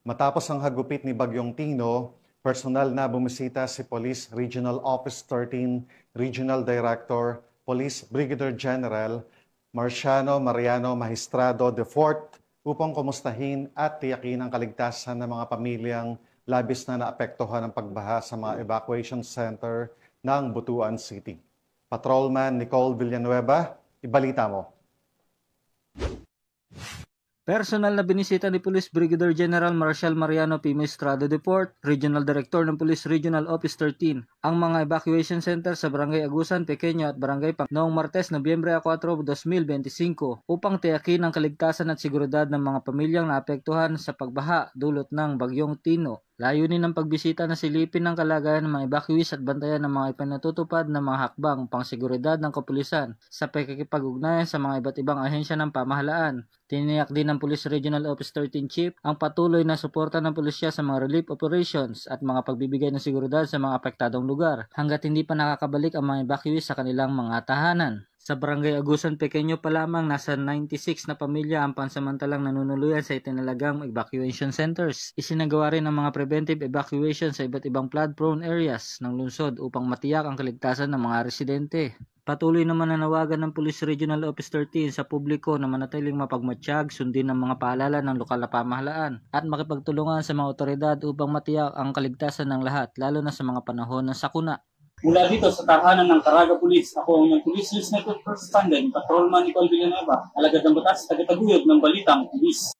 Matapos ang hagupit ni Bagyong Tino, personal na bumisita si Police Regional Office 13 Regional Director, Police Brigadier General Marciano Mariano Magistrado IV upang kumustahin at tiyakin ang kaligtasan ng mga pamilyang labis na naapektuhan ng pagbaha sa mga evacuation center ng Butuan City. Patrolman Nicole Villanueva, ibalita mo. Personal na binisita ni Police Brigadier General Marcial Mariano P. Maestrado IV, Regional Director ng Police Regional Office 13, ang mga evacuation center sa Barangay Agusan, Pequeño at Barangay Pang noong Martes, Nobyembre 4, 2025 upang tiyakin ang kaligtasan at seguridad ng mga pamilyang naapektuhan sa pagbaha dulot ng Bagyong Tino. Layunin ng pagbisita na silipin ng kalagayan ng mga evacuees at bantayan ng mga ipinatutupad na mga hakbang pangseguridad ng kapulisan sa pakikipag-ugnayan sa mga iba't ibang ahensya ng pamahalaan. Tiniyak din ng Police Regional Office 13 Chief ang patuloy na suporta ng pulisya sa mga relief operations at mga pagbibigay ng seguridad sa mga apektadong lugar hanggat hindi pa nakakabalik ang mga evacuees sa kanilang mga tahanan. Sa Barangay Agusan, Pequeño pa lamang nasa 96 na pamilya ang pansamantalang nanunuluyan sa itinalagang evacuation centers. Isinagawa rin ang mga preventive evacuation sa iba't ibang flood-prone areas ng lungsod upang matiyak ang kaligtasan ng mga residente. Patuloy naman nanawagan ng Police Regional Office 13 sa publiko na manatiling mapagmatsyag, sundin ang mga paalala ng lokal na pamahalaan at makipagtulungan sa mga otoridad upang matiyak ang kaligtasan ng lahat, lalo na sa mga panahon ng sakuna. Mula dito sa tahanan ng Caraga Police, ako ang iyong Police News Network First Standard, Patrolman Nicole Villanueva, alagad ng batas, tagataguyod ng Balitang Police.